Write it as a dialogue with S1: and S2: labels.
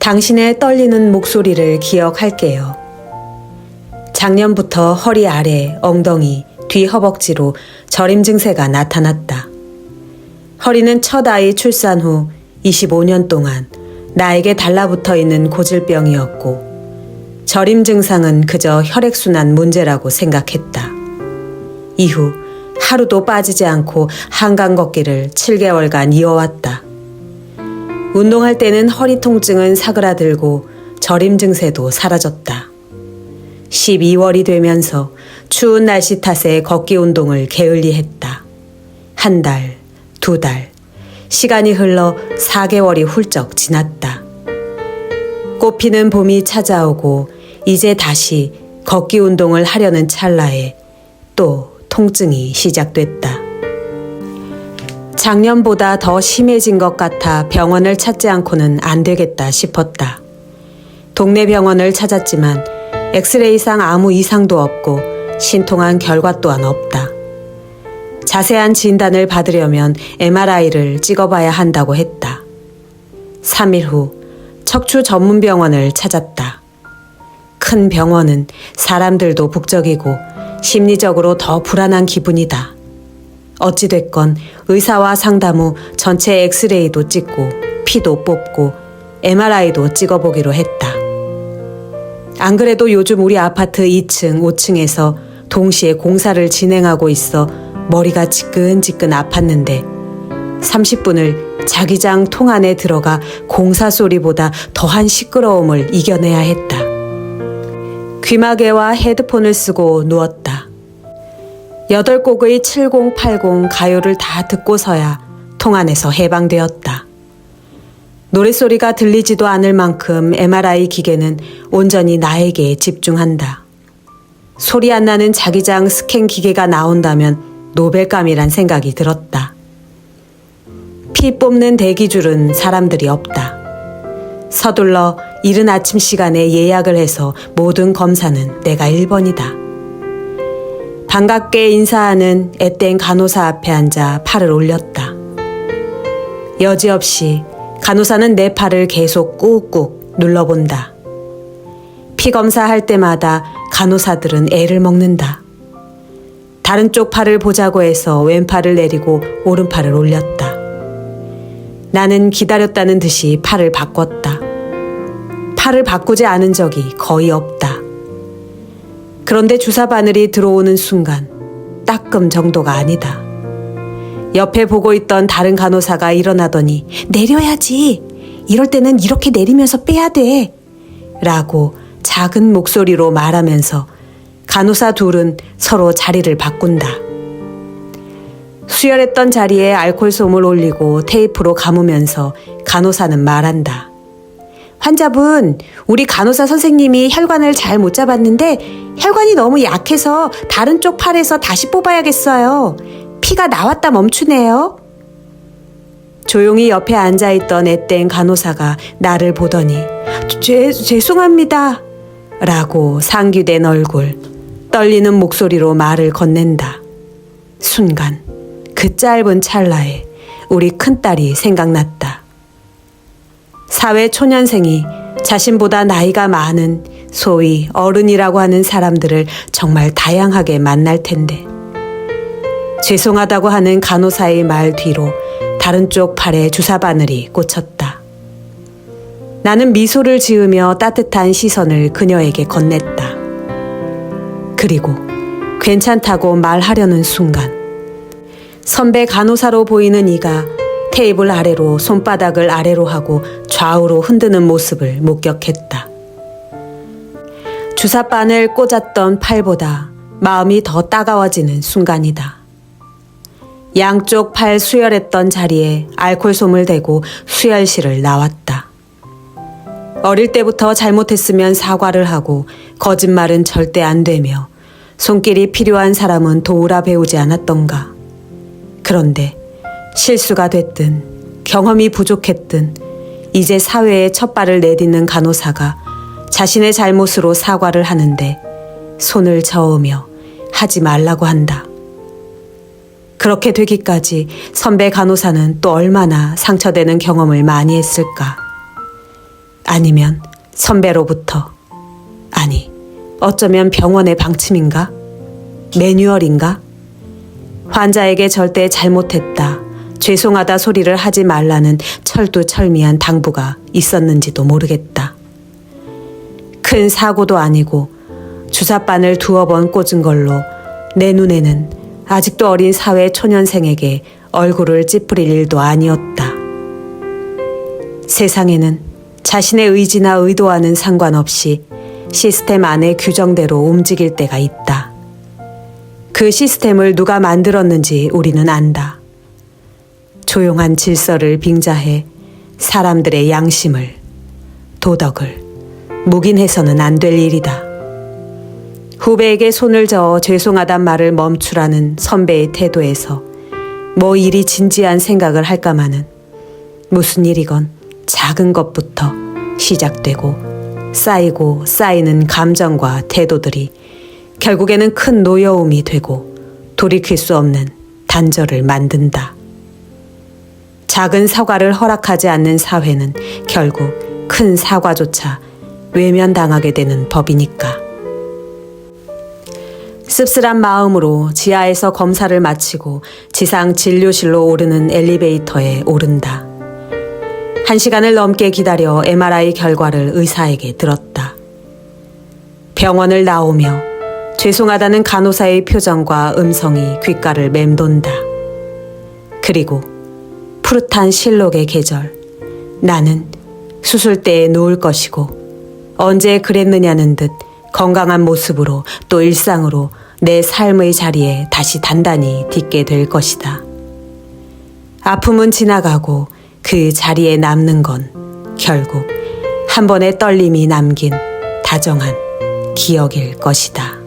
S1: 당신의 떨리는 목소리를 기억할게요. 작년부터 허리 아래, 엉덩이, 뒤 허벅지로 저림 증세가 나타났다. 허리는 첫 아이 출산 후 25년 동안 나에게 달라붙어 있는 고질병이었고, 저림 증상은 그저 혈액순환 문제라고 생각했다. 이후 하루도 빠지지 않고 한강 걷기를 7개월간 이어왔다. 운동할 때는 허리 통증은 사그라들고 저림 증세도 사라졌다. 12월이 되면서 추운 날씨 탓에 걷기 운동을 게을리했다. 한 달, 두 달, 시간이 흘러 4개월이 훌쩍 지났다. 꽃피는 봄이 찾아오고 이제 다시 걷기 운동을 하려는 찰나에 또 통증이 시작됐다. 작년보다 더 심해진 것 같아 병원을 찾지 않고는 안 되겠다 싶었다. 동네 병원을 찾았지만 엑스레이상 아무 이상도 없고 신통한 결과 또한 없다. 자세한 진단을 받으려면 MRI를 찍어봐야 한다고 했다. 3일 후 척추 전문 병원을 찾았다. 큰 병원은 사람들도 북적이고 심리적으로 더 불안한 기분이다. 어찌됐건 의사와 상담 후 전체 엑스레이도 찍고 피도 뽑고 MRI도 찍어보기로 했다. 안 그래도 요즘 우리 아파트 2층, 5층에서 동시에 공사를 진행하고 있어 머리가 지끈지끈 아팠는데 30분을 자기장 통 안에 들어가 공사 소리보다 더한 시끄러움을 이겨내야 했다. 귀마개와 헤드폰을 쓰고 누웠다. 8곡의 7080 가요를 다 듣고서야 통 안에서 해방되었다. 노랫소리가 들리지도 않을 만큼 MRI 기계는 온전히 나에게 집중한다. 소리 안 나는 자기장 스캔 기계가 나온다면 노벨감이란 생각이 들었다. 피 뽑는 대기줄은 사람들이 없다. 서둘러 이른 아침 시간에 예약을 해서 모든 검사는 내가 1번이다. 반갑게 인사하는 앳된 간호사 앞에 앉아 팔을 올렸다. 여지없이 간호사는 내 팔을 계속 꾹꾹 눌러본다. 피 검사할 때마다 간호사들은 애를 먹는다. 다른 쪽 팔을 보자고 해서 왼팔을 내리고 오른팔을 올렸다. 나는 기다렸다는 듯이 팔을 바꿨다. 팔을 바꾸지 않은 적이 거의 없다. 그런데 주사 바늘이 들어오는 순간 따끔 정도가 아니다. 옆에 보고 있던 다른 간호사가 일어나더니 내려야지. 이럴 때는 이렇게 내리면서 빼야 돼. 라고 작은 목소리로 말하면서 간호사 둘은 서로 자리를 바꾼다. 수혈했던 자리에 알코올솜을 올리고 테이프로 감으면서 간호사는 말한다. 환자분, 우리 간호사 선생님이 혈관을 잘 못 잡았는데 혈관이 너무 약해서 다른 쪽 팔에서 다시 뽑아야겠어요. 피가 나왔다 멈추네요. 조용히 옆에 앉아있던 앳된 간호사가 나를 보더니 죄송합니다. 라고 상기된 얼굴, 떨리는 목소리로 말을 건넨다. 순간 그 짧은 찰나에 우리 큰딸이 생각났다. 사회 초년생이 자신보다 나이가 많은 소위 어른이라고 하는 사람들을 정말 다양하게 만날 텐데, 죄송하다고 하는 간호사의 말 뒤로 다른 쪽 팔에 주사 바늘이 꽂혔다. 나는 미소를 지으며 따뜻한 시선을 그녀에게 건넸다. 그리고 괜찮다고 말하려는 순간 선배 간호사로 보이는 이가 테이블 아래로 손바닥을 아래로 하고 좌우로 흔드는 모습을 목격했다. 주사바늘 꽂았던 팔보다 마음이 더 따가워지는 순간이다. 양쪽 팔 수혈했던 자리에 알코올솜을 대고 수혈실을 나왔다. 어릴 때부터 잘못했으면 사과를 하고 거짓말은 절대 안 되며 손길이 필요한 사람은 도우라 배우지 않았던가. 그런데 실수가 됐든 경험이 부족했든 이제 사회에 첫 발을 내딛는 간호사가 자신의 잘못으로 사과를 하는데 손을 저으며 하지 말라고 한다. 그렇게 되기까지 선배 간호사는 또 얼마나 상처되는 경험을 많이 했을까. 아니면 선배로부터, 아니, 어쩌면 병원의 방침인가? 매뉴얼인가? 환자에게 절대 잘못했다, 죄송하다 소리를 하지 말라는 철두철미한 당부가 있었는지도 모르겠다. 큰 사고도 아니고 주사바늘 2번 꽂은 걸로 내 눈에는 아직도 어린 사회 초년생에게 얼굴을 찌푸릴 일도 아니었다. 세상에는 자신의 의지나 의도와는 상관없이 시스템 안의 규정대로 움직일 때가 있다. 그 시스템을 누가 만들었는지 우리는 안다. 조용한 질서를 빙자해 사람들의 양심을, 도덕을 묵인해서는 안 될 일이다. 후배에게 손을 저어 죄송하단 말을 멈추라는 선배의 태도에서 뭐 이리 진지한 생각을 할까마는 무슨 일이건 작은 것부터 시작되고 쌓이고 쌓이는 감정과 태도들이 결국에는 큰 노여움이 되고 돌이킬 수 없는 단절을 만든다. 작은 사과를 허락하지 않는 사회는 결국 큰 사과조차 외면당하게 되는 법이니까. 씁쓸한 마음으로 지하에서 검사를 마치고 지상 진료실로 오르는 엘리베이터에 오른다. 1시간을 넘게 기다려 MRI 결과를 의사에게 들었다. 병원을 나오며 죄송하다는 간호사의 표정과 음성이 귓가를 맴돈다. 그리고 푸릇한 실록의 계절, 나는 수술대에 누울 것이고 언제 그랬느냐는 듯 건강한 모습으로 또 일상으로 내 삶의 자리에 다시 단단히 딛게 될 것이다. 아픔은 지나가고 그 자리에 남는 건 결국 한 번의 떨림이 남긴 다정한 기억일 것이다.